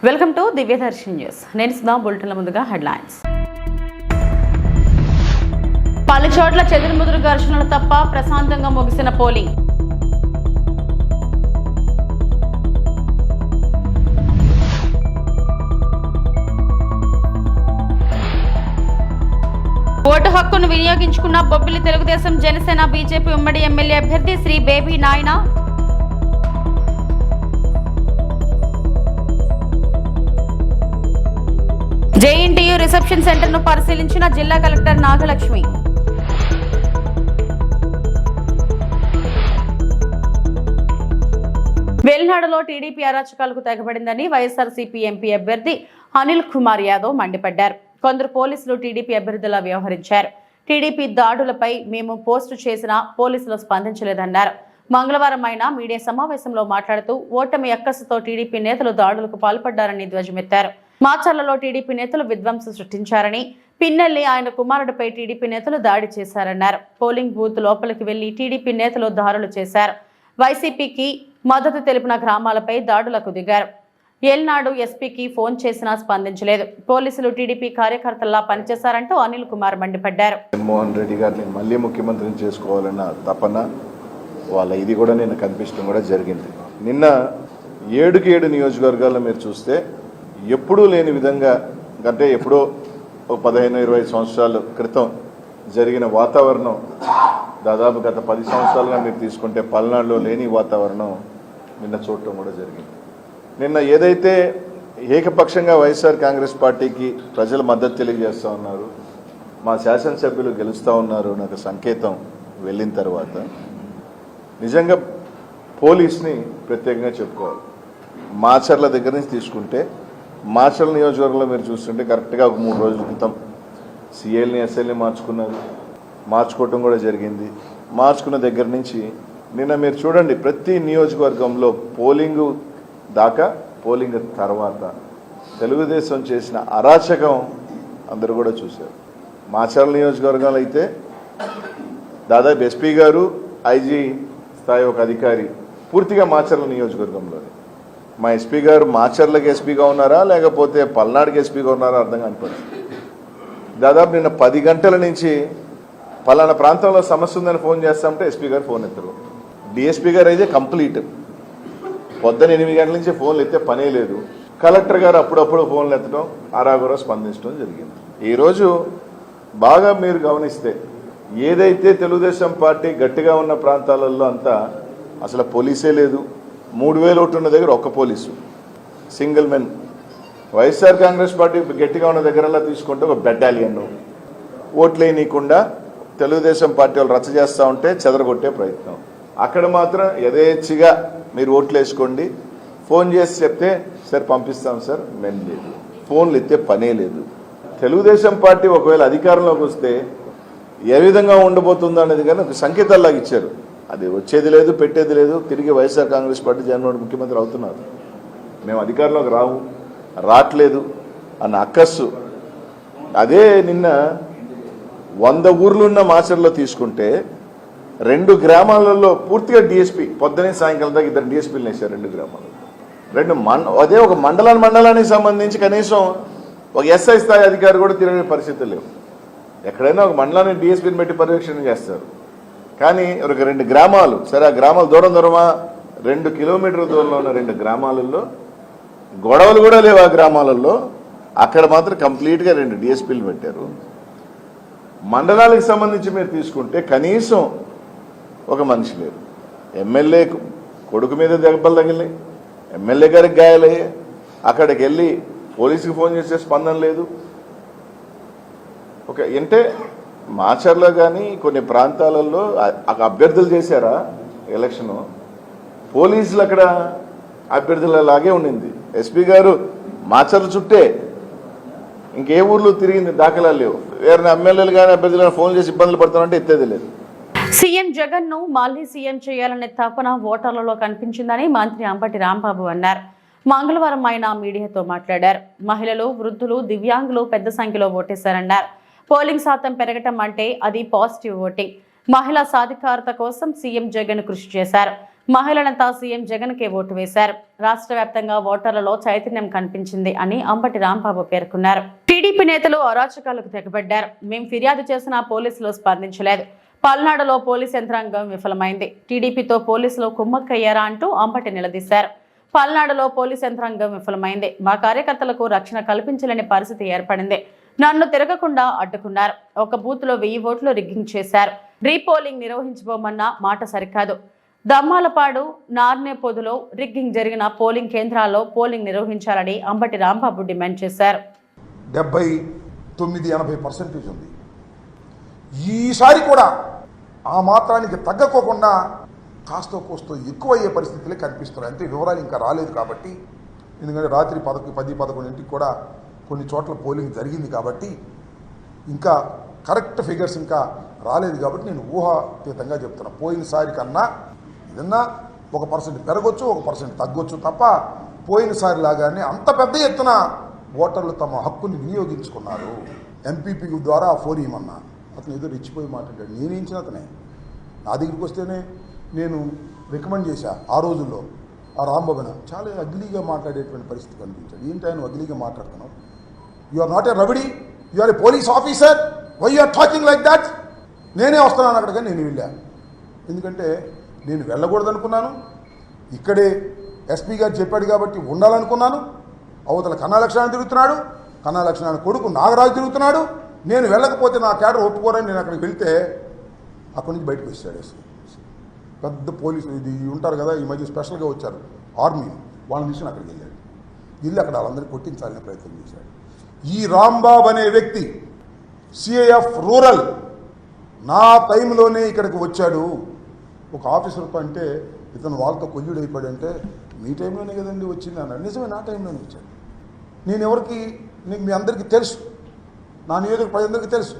Welcome to Divya Darshan news. నేను సుధా. బులెటిన్ల ముందుగా headlines. పలు చోట్ల చెదురుముదురు ఘర్షణలు తప్ప ప్రశాంతంగా ముగిసిన పోలింగ్. ఓటు హక్కును వినియోగించుకున్న బొబ్బిలి తెలుగుదేశం జనసేన బీజేపీ ఉమ్మడి ఎమ్మెల్యే అభ్యర్థి శ్రీ బేబీ నాయన. జేఎన్టీయూ రిసెప్షన్ సెంటర్ ను పరిశీలించిన జిల్లా కలెక్టర్ నాగలక్ష్మి. వేల్నాడులో టీడీపీ అరాచకాలకు తెగబడిందని వైఎస్ఆర్సీపీ ఎంపీ అభ్యర్థి అనిల్ కుమార్ యాదవ్ మండిపడ్డారు. కొందరు పోలీసులు టీడీపీ అభ్యర్థులా వ్యవహరించారు. టీడీపీ దాడులపై మేము పోస్టు చేసినా పోలీసులు స్పందించలేదన్నారు. మంగళవారం ఆయన మీడియా సమావేశంలో మాట్లాడుతూ ఓటమి అక్కసుతో టీడీపీ నేతలు దాడులకు పాల్పడ్డారని ధ్వజమెత్తారు. మాచర్లలో టీడీపీ నేతలు విధ్వంసం సృష్టించారని, పిన్నెల్లి ఆయన కుమారుడిపై టీడీపీ నేతలు దాడి చేశారన్నారు. పోలింగ్ బూత్ లోపలికి వెళ్లి టీడీపీ నేతలు దాడులు చేశారు. వైసీపీకి మద్దతు తెలిపిన గ్రామాలపై దాడులకు దిగారు. ఏల్నాడు ఎస్పీకి ఫోన్ చేసినా స్పందించలేదు. పోలీసులు టీడీపీ కార్యకర్తల్లా పనిచేశారంటూ అనిల్ కుమార్ మండిపడ్డారు. జగన్మోహన్ రెడ్డి గారిని మళ్ళీ ముఖ్యమంత్రిని చేసుకోవాలన్న తపన వాళ్ళ ఇది కూడా నేను కనిపించడం కూడా జరిగింది. నిన్న 7 నియోజకవర్గాల్లో మీరు చూస్తే ఎప్పుడూ లేని విధంగా, అంటే ఎప్పుడో 15-20 సంవత్సరాల క్రితం జరిగిన వాతావరణం దాదాపు గత 10 సంవత్సరాలుగా మీరు తీసుకుంటే పల్నాడులో లేని వాతావరణం నిన్న చూడటం కూడా జరిగింది. నిన్న ఏదైతే ఏకపక్షంగా వైఎస్ఆర్ కాంగ్రెస్ పార్టీకి ప్రజలు మద్దతు తెలియజేస్తూ ఉన్నారు, మా శాసనసభ్యులు గెలుస్తూ ఉన్నారు నాకు సంకేతం వెళ్ళిన తర్వాత నిజంగా పోలీస్ని ప్రత్యేకంగా చెప్పుకోవాలి. మాచర్ల దగ్గర నుంచి తీసుకుంటే మాచర్ల నియోజకవర్గంలో మీరు చూస్తుంటే కరెక్ట్గా ఒక 3 రోజుల క్రితం సిఐల్ని ఎస్ఐల్ని మార్చుకోవటం కూడా జరిగింది. మార్చుకున్న దగ్గర నుంచి నిన్న మీరు చూడండి ప్రతి నియోజకవర్గంలో పోలింగు దాకా పోలింగ్ తర్వాత తెలుగుదేశం చేసిన అరాచకం అందరూ కూడా చూశారు. మాచర్ల నియోజకవర్గంలో అయితే దాదాపు ఎస్పీ గారు, ఐజీ స్థాయి ఒక అధికారి పూర్తిగా మాచర్ల నియోజకవర్గంలోనే. మా ఎస్పీ గారు మాచర్లకు ఎస్పీగా ఉన్నారా లేకపోతే పల్నాడుకి ఎస్పీగా ఉన్నారా అర్థం కాని పరిస్థితి. దాదాపు నిన్న 10 గంటల నుంచి పలానా ప్రాంతంలో సమస్య ఉందని ఫోన్ చేస్తామంటే ఎస్పీ గారు ఫోన్ ఎత్తరు. డిఎస్పీ గారు అయితే కంప్లీట్ పొద్దున 8 గంటల నుంచి ఫోన్లు ఎత్తే పనే లేదు. కలెక్టర్ గారు అప్పుడప్పుడు ఫోన్లు ఎత్తడం, ఆరాగురా స్పందించడం జరిగింది. ఈరోజు బాగా మీరు గమనిస్తే ఏదైతే తెలుగుదేశం పార్టీ గట్టిగా ఉన్న ప్రాంతాలలో అంతా అసలు పోలీసే లేదు. 3000 ఓట్లు ఉన్న దగ్గర ఒక్క police, single men. YSR Congress party గట్టిగా ఉన్న దగ్గరలా తీసుకుంటే ఒక బెటాలియన్ ఓట్లేయనీయకుండా తెలుగుదేశం పార్టీ వాళ్ళు రచ్చ చేస్తూ ఉంటే చెదరగొట్టే ప్రయత్నం. అక్కడ మాత్రం యథేచ్ఛగా మీరు ఓట్లు వేసుకోండి, ఫోన్ చేసి చెప్తే సార్ పంపిస్తాం సార్, మేము లేదు, ఫోన్లు ఎత్తే పనే లేదు. తెలుగుదేశం పార్టీ ఒకవేళ అధికారంలోకి వస్తే ఏ విధంగా ఉండబోతుందో అనేది కానీ ఒక సంకేతాల్లాగా ఇచ్చారు. అది వచ్చేది లేదు, పెట్టేది లేదు. తిరిగి వైఎస్ఆర్ కాంగ్రెస్ పార్టీ జగన్మోహన్ ముఖ్యమంత్రి అవుతున్నారు. మేము అధికారంలోకి రావట్లేదు అన్న అక్కస్సు. అదే నిన్న 100 ఊర్లున్న మాచర్లో తీసుకుంటే 2 గ్రామాలలో పూర్తిగా డిఎస్పీ పొద్దునే సాయంకాలం దాకా 2 డిఎస్పీలు వేశారు 2 గ్రామాలు. అదే ఒక మండలానికి సంబంధించి కనీసం ఒక ఎస్ఐ స్థాయి అధికారి కూడా తిరిగే పరిస్థితులు లేవు. ఎక్కడైనా ఒక మండలాన్ని డిఎస్పీని పెట్టి పర్యవేక్షణ చేస్తారు. కానీ ఒక 2 గ్రామాలు, సరే ఆ గ్రామాలు దూరమా 2 కిలోమీటర్ల దూరంలో ఉన్న 2 గ్రామాలలో గొడవలు కూడా లేవు. ఆ గ్రామాలలో అక్కడ మాత్రం కంప్లీట్గా 2 డిఎస్పీలు పెట్టారు. మండలాలకు సంబంధించి మీరు తీసుకుంటే కనీసం ఒక మనిషి లేరు. ఎమ్మెల్యే కొడుకు మీద దెబ్బలు తగిలినాయి, ఎమ్మెల్యే గారికి గాయాలయ్యాయి. అక్కడికి వెళ్ళి పోలీసుకి ఫోన్ చేసే స్పందన లేదు. అంటే మాచర్లో కానీ కొన్ని ప్రాంతాలలో అభ్యర్థులు చేశారా ఎలక్షను, పోలీసులు అక్కడ అభ్యర్థులలాగే ఉండింది. ఎస్పీ గారు మాచర్ల చుట్టే ఇంకే ఊర్లు తిరిగింది దాఖలాలు లేవు. వేరే ఎమ్మెల్యేలు కానీ అభ్యర్థులు ఫోన్ చేసి ఇబ్బందులు పడతామంటే ఎత్తేది లేదు. సీఎం జగన్ ను మళ్లీ సీఎం చేయాలనే తపన ఓటర్లలో కనిపించిందని మంత్రి అంబటి రాంబాబు అన్నారు. మంగళవారం ఆయన మీడియాతో మాట్లాడారు. మహిళలు, వృద్ధులు, దివ్యాంగులు పెద్ద సంఖ్యలో ఓటేశారన్నారు. పోలింగ్ శాతం పెరగటం అంటే అది పాజిటివ్ ఓటింగ్. మహిళా సాధికారత కోసం సీఎం జగన్ కృషి చేశారు. మహిళలంతా సీఎం జగన్కే ఓటు వేశారు. రాష్ట్ర వ్యాప్తంగా ఓటర్లలో చైతన్యం కనిపించింది అని అంబటి రాంబాబు పేర్కొన్నారు. టీడీపీ నేతలు అరాచకాలకు తెగబడ్డారు. మేం ఫిర్యాదు చేసినా పోలీసులు స్పందించలేదు. పల్నాడులో పోలీస్ యంత్రాంగం విఫలమైంది. టీడీపీతో పోలీసులు కుమ్మక్కయ్యారా అంటూ అంబటి నిలదీశారు. పల్నాడులో పోలీస్ యంత్రాంగం విఫలమైంది. మా కార్యకర్తలకు రక్షణ కల్పించలేని పరిస్థితి ఏర్పడింది. నన్ను తిరగకుండా అడ్డుకున్నారు. ఒక బూత్ లో 1000 ఓట్లు రిగ్గింగ్ చేశారు. రీపోలింగ్ నిర్వహించబోమన్న మాట సరికాదు. దమ్మాలపాడు, నార్నేపొదులో రిగ్గింగ్ జరిగిన పోలింగ్ కేంద్రాల్లో పోలింగ్ నిర్వహించాలని అంబటి రాంబాబు డిమాండ్ చేశారు. 79-80% ఉంది. ఈసారి కూడా ఆ మాత్రానికి తగ్గకోకుండా కాస్తో కోస్తో ఎక్కువయ్యే పరిస్థితులే కనిపిస్తున్నాయి. అంటే వివరాలు ఇంకా రాలేదు కాబట్టి, ఎందుకంటే రాత్రి 10-11 కూడా కొన్ని చోట్ల పోలింగ్ జరిగింది కాబట్టి ఇంకా కరెక్ట్ ఫిగర్స్ ఇంకా రాలేదు కాబట్టి నేను ఊహాతీతంగా చెప్తున్నా. పోయినసారి కన్నా ఏదన్నా 1% పెరగొచ్చు, 1% తగ్గొచ్చు తప్ప పోయినసారి లాగానే అంత పెద్ద ఎత్తున ఓటర్లు తమ హక్కుని వినియోగించుకున్నారు. ఎంపీపీ ద్వారా ఫోన్ ఇవ్వమన్నా అతను ఏదో రెచ్చిపోయి మాట్లాడాడు. నేనేంచిన అతనే నా దగ్గరికి వస్తేనే నేను రికమెండ్ చేశా. ఆ రోజుల్లో ఆ రాంబాబున చాలా అగ్లీగా మాట్లాడేటువంటి పరిస్థితి కనిపించాడు. ఏంటి ఆయన అగ్లీగా మాట్లాడుతున్నావు? You are not a rowdy, you are a police officer, why you are talking like that? నేనే వస్తున్నాను అక్కడికి. నేను వెళ్ళాను ఎందుకంటే నేను వెళ్ళకూడదు అనుకున్నాను. ఇక్కడే ఎస్పీ గారు చెప్పాడు కాబట్టి ఉండాలనుకున్నాను. అవతల కన్నా లక్ష్మణ తిరుగుతున్నాడు, కన్నా లక్ష్మణ కొడుకు నాగరాజు తిరుగుతున్నాడు. నేను వెళ్ళకపోతే నా క్యాడర్ ఒప్పుకోరని నేను అక్కడికి వెళ్తే అక్కడి నుంచి బయటకు వచ్చాడు. పెద్ద పోలీసు ఇది ఉంటారు కదా, ఈ మధ్య స్పెషల్గా వచ్చారు ఆర్మీ, వాళ్ళని తీసుకుని అక్కడికి వెళ్ళాడు. వెళ్ళి అక్కడ వాళ్ళందరినీ కొట్టించాలనే ప్రయత్నం చేశాడు. ఈ రాంబాబు అనే వ్యక్తి సిఐఎఫ్ రూరల్ నా టైంలోనే ఇక్కడికి వచ్చాడు. ఒక ఆఫీసర్తో అంటే ఇతను వాళ్ళతో కొల్లుడు అయిపోయాడంటే మీ టైంలోనే కదండి వచ్చింది అన్నాడు. నిజమే, నా టైంలోనే వచ్చాడు. నేను ఎవరికి మీ అందరికీ తెలుసు, నా నియోజక ప్రజలందరికీ తెలుసు.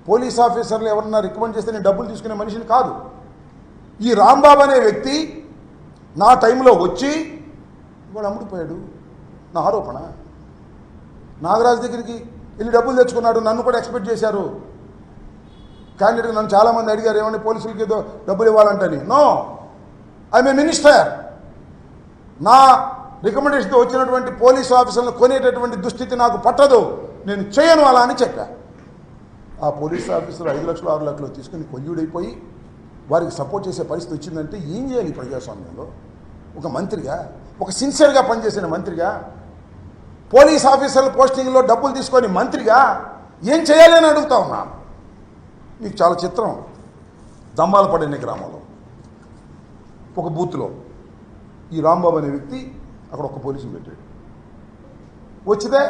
పోలీస్ ఆఫీసర్లు ఎవరన్నా రికమెండ్ చేస్తే నేను డబ్బులు తీసుకునే మనిషిని కాదు. ఈ రాంబాబు అనే వ్యక్తి నా టైంలో వచ్చి వాడు అమ్ముడిపోయాడు. నా ఆరోపణ. నాగరాజు దగ్గరికి వెళ్ళి డబ్బులు తెచ్చుకున్నాడు. నన్ను కూడా ఎక్స్పెక్ట్ చేశారు. క్యాండిడేట్ నన్ను చాలామంది అడిగారు, ఏమన్నా పోలీసులకి ఏదో డబ్బులు ఇవ్వాలంటని. No, I'm a minister. నా రికమెండేషన్తో వచ్చినటువంటి పోలీసు ఆఫీసర్లను కొనేటటువంటి దుస్థితి నాకు పట్టదు, నేను చేయను అలా అని చెప్పా. ఆ పోలీస్ ఆఫీసర్ 5 లక్షలు 6 లక్షలు తీసుకుని కొల్లుడైపోయి వారికి సపోర్ట్ చేసే పరిస్థితి వచ్చిందంటే ఏం చేయాలి ప్రజాస్వామ్యంలో? ఒక మంత్రిగా, ఒక సిన్సియర్గా పనిచేసిన మంత్రిగా, పోలీస్ ఆఫీసర్ల పోస్టింగ్లో డబ్బులు తీసుకొని మంత్రిగా ఏం చేయాలి అని అడుగుతా ఉన్నా. మీకు చాలా చిత్రం. దమ్మాలపాడు అనే గ్రామంలో ఒక బూత్లో ఈ రాంబాబు అనే వ్యక్తి అక్కడ ఒక పోలీసుని పెట్టాడు. వచ్చితే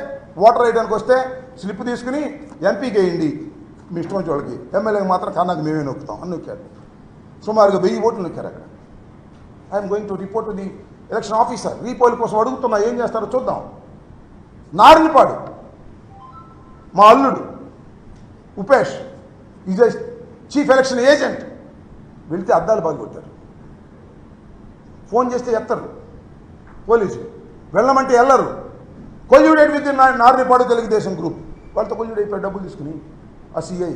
ఓటర్ వేయడానికి వస్తే స్లిప్ తీసుకుని ఎంపీకి వేయండి మీ ఇష్టం వచ్చే వాళ్ళకి, ఎమ్మెల్యేకి మాత్రం కన్నాకు మేమే నొక్కుతాం అని నొక్కాడు. సుమారుగా 1000 ఓట్లు నొక్కారు అక్కడ. I'm going to report to the election officer. Repoll కోసం అడుగుతున్నా, ఏం చేస్తారో చూద్దాం. నార్నిపాడు మా అల్లుడు Upesh is chief election agent. వెళితే అద్దాలు పాల్గొట్టారు. ఫోన్ చేస్తే ఎత్తరు పోలీసులు, వెళ్ళమంటే వెళ్ళరు. కొల్యూడెడ్ విత్ నార్నిపాడు తెలుగుదేశం గ్రూప్ వాళ్ళతో కొల్యూడ్ అయిపోయి డబ్బులు తీసుకుని ఆ సిఐ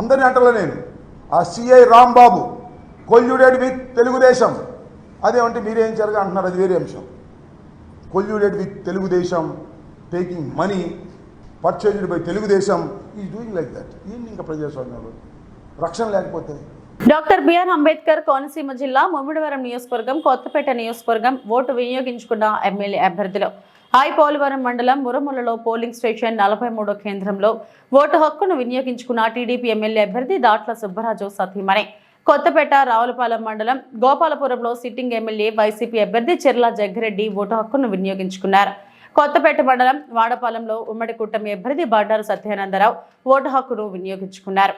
అందరినీ అంటలే నేను. ఆ CI Rambabu colluded with Telugu Desam. అదేమంటే మీరేం జరగా అంటున్నారు, అది వేరే అంశం. Colluded with Telugu Desam, taking money purchased by Telugu Desam, is doing like that. ఏంటి ఇంకా ప్రజాస్వామ్యంలో రక్షణ లేకపోతే? డాక్టర్ బిఆర్ అంబేద్కర్ కోనసీమ జిల్లా ముమ్మిడివరం నియోజకవర్గం, కొత్తపేట నియోజకవర్గం ఓటు వినియోగించుకున్న ఎమ్మెల్యే అభ్యర్థులు. పోలవరం మండలం మురములలో పోలింగ్ స్టేషన్ 43 కేంద్రంలో ఓటు హక్కును వినియోగించుకున్న టీడీపీ ఎమ్మెల్యే అభ్యర్థి దాట్ల సుబ్బరాజు సతీమణి. కొత్తపేట రావులపాలెం మండలం గోపాలపురంలో సిట్టింగ్ ఎమ్మెల్యే వైసీపీ అభ్యర్థి చెర్ల జగ్గిరెడ్డి ఓటు హక్కును వినియోగించుకున్నారు. కొత్తపేట మండలం వాడపాలెంలో ఉమ్మడి కూటమి అభ్యర్థి బండారు సత్యానందరావు ఓటు హక్కును వినియోగించుకున్నారు.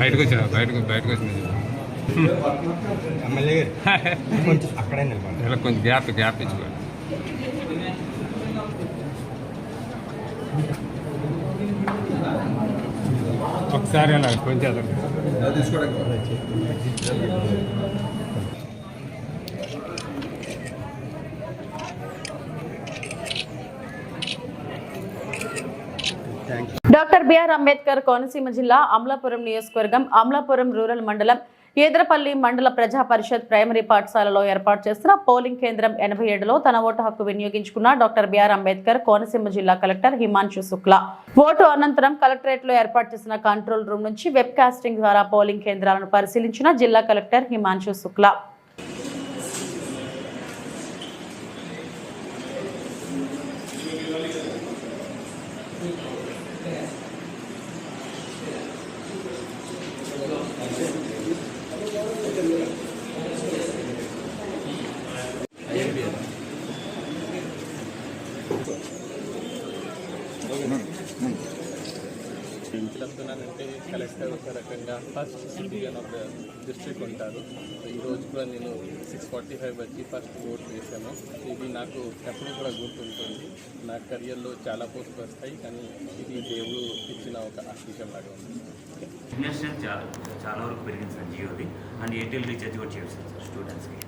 బయటకు వచ్చింది. ఎమ్మెల్యే కొంచెం అక్కడే నిలబడి ఇలా కొంచెం గ్యాప్ ఇచ్చుకోండి. ఒకసారి అలా కొంచెం డాక్టర్ బిఆర్ అంబేద్కర్ కోనసీమ జిల్లా అమలాపురం నియోజకవర్గం అమలాపురం రూరల్ మండలం ఏద్రపల్లి మండల ప్రజా పరిషత్ ప్రైమరీ పాఠశాలలో ఏర్పాటు చేసిన పోలింగ్ కేంద్రం 87లో తన ఓటు హక్కు వినియోగించుకున్న డాక్టర్ బిఆర్ అంబేద్కర్ కోనసీమ జిల్లా కలెక్టర్ హిమాంశు శుక్లా. ఓటు అనంతరం కలెక్టరేట్ లో ఏర్పాటు చేసిన కంట్రోల్ రూమ్ నుంచి వెబ్ కాస్టింగ్ ద్వారా పోలింగ్ కేంద్రాలను పరిశీలించిన జిల్లా కలెక్టర్ హిమాంశు శుక్లా. చెప్తున్నానంటే కలెక్టర్ ఒక రకంగా first citizen of the district ఉంటారు. ఈరోజు కూడా నేను 6:45 వచ్చి ఫస్ట్ ఓట్ వేసాను. ఇది నాకు ఎప్పుడు కూడా గుర్తుంటుంది. నా కెరియర్లో చాలా పోస్టులు వస్తాయి, కానీ ఇది దేవుడు ఇచ్చిన ఒక ఆశీర్వాదం లాగా ఉంది. ఇన్వెస్ట్మెంట్ చాలా వరకు పెరిగింది సార్ జియోది. అండ్ ఎయిర్టెల్ రీఛార్జ్ కూడా చేస్తాం సార్ స్టూడెంట్స్కి.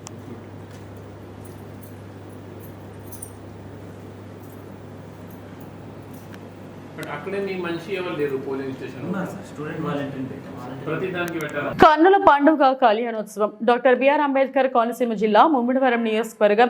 బట్ అక్కడే మీ మనిషి ఎవరు లేరు పోలింగ్ స్టేషన్ స్టూడెంట్ వాలంటీర్ ప్రతి దానికి పెట్టారు. కన్నుల పండుగ కళ్యాణోత్సవం డాక్టర్ బిఆర్ అంబేద్కర్ కోనసీమ జిల్లా ముమ్మిడివరం నియోజకవర్గం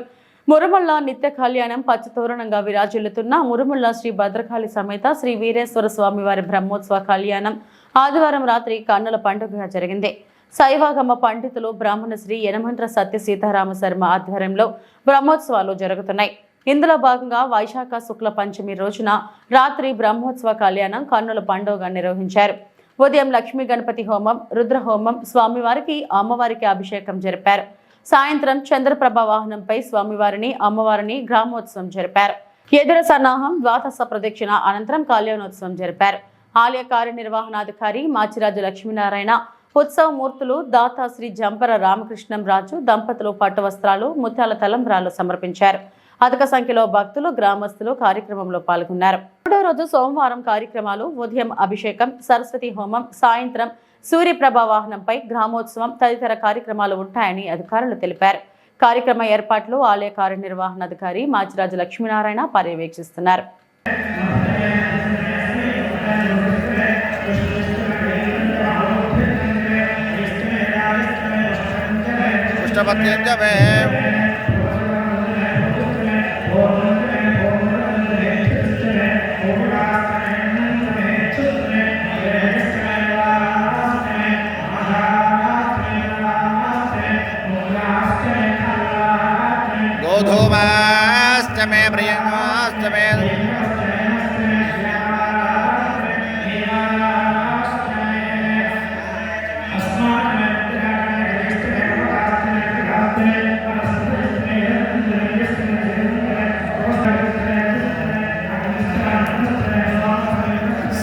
మురుమళ్ళ నిత్య కళ్యాణం పచ్చతోరణంగా విరాజిల్లుతున్న మురుమళ్ళ శ్రీ భద్రకాళి సమేత శ్రీ వీరేశ్వర స్వామి వారి బ్రహ్మోత్సవ కళ్యాణం ఆదివారం రాత్రి కన్నుల పండుగగా జరిగింది. శైవాగమ పండితులు బ్రాహ్మణ శ్రీ యనమంత్ర సత్య సీతారామ శర్మ ఆధ్వర్యంలో బ్రహ్మోత్సవాలు జరుగుతున్నాయి. ఇందులో భాగంగా వైశాఖ శుక్ల పంచమి రోజున రాత్రి బ్రహ్మోత్సవ కళ్యాణం కన్నుల పండుగగా నిర్వహించారు. ఉదయం లక్ష్మీ గణపతి హోమం, రుద్ర హోమం, స్వామివారికి అమ్మవారికి అభిషేకం జరిపారు. సాయంత్రం చంద్రప్రభ వాహనంపై స్వామివారిని అమ్మవారిని గ్రామోత్సవం జరిపారు. ఎదుర సన్నాహం, ద్వాదశ ప్రదక్షిణ అనంతరం కళ్యాణోత్సవం జరిపారు. ఆలయ కార్యనిర్వహణాధికారి మాచిరాజు లక్ష్మీనారాయణ, ఉత్సవ మూర్తులు దాతా శ్రీ జంపర రామకృష్ణం రాజు దంపతులు పట్టు వస్త్రాలు, ముత్యాల తలంబ్రాలు సమర్పించారు. అధిక సంఖ్యలో భక్తులు, గ్రామస్తులు కార్యక్రమంలో పాల్గొన్నారు. రెండో రోజు సోమవారం కార్యక్రమాలు ఉదయం అభిషేకం, సరస్వతి హోమం, సాయంత్రం సూర్యప్రభ వాహనంపై గ్రామోత్సవం తదితర కార్యక్రమాలు ఉంటాయని అధికారులు తెలిపారు. కార్యక్రమ ఏర్పాట్లు ఆలయ కార్యనిర్వహణాధికారి మాచిరాజు లక్ష్మీనారాయణ పర్యవేక్షిస్తున్నారు. गोधूमाष्टमे प्रियंगाष्टमे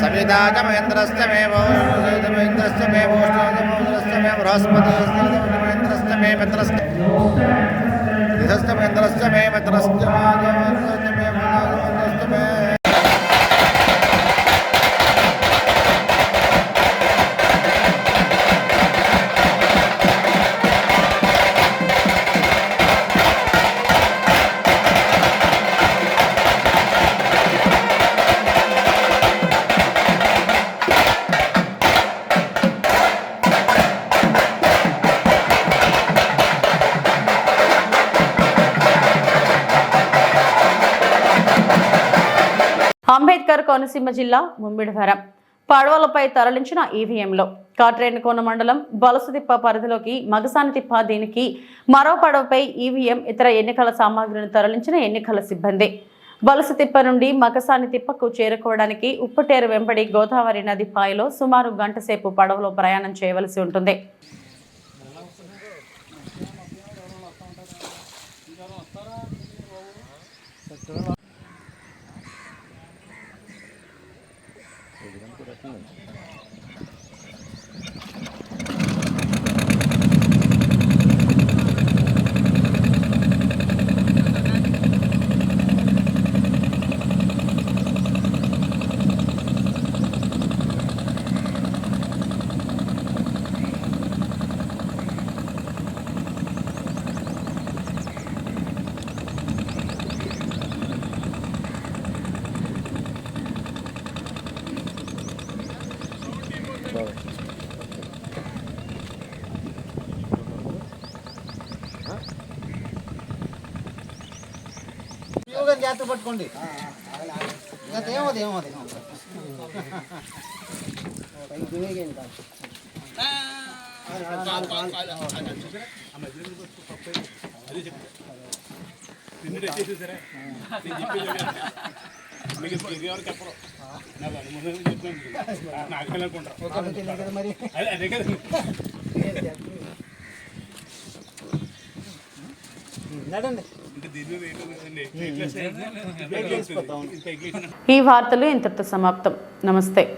सविताजमेन्द्रस्तमे वोन्द्रस्तमे वोष्णोन्द्रस्तमे बृहस्पतिस्तमे मित्रस्तमे इधस्तमेन्द्रस्तमे मित्रस्तमे అంబేద్కర్ కోనసీమ జిల్లా ముమ్మిడివరం పడవలపై తరలించిన ఈవీఎంలో కాట్రేనికోన మండలం బలసతిప్ప పరిధిలోకి మగసానితిప్ప దీనికి మరో పడవపై ఈవీఎం ఇతర ఎన్నికల సామాగ్రిని తరలించిన ఎన్నికల సిబ్బంది. బలసతిప్ప నుండి మగసానితిప్పకు చేరుకోవడానికి ఉప్పుటేరు వెంబడి గోదావరి నది పాయలో సుమారు గంట సేపు పడవలో ప్రయాణం చేయవలసి ఉంటుంది. జాగ్రత్త పట్టుకోండి ఏమోది ఏమోది మరి నడండి ఈ వార్తలు ఇంతటితో సమాప్తం. నమస్తే.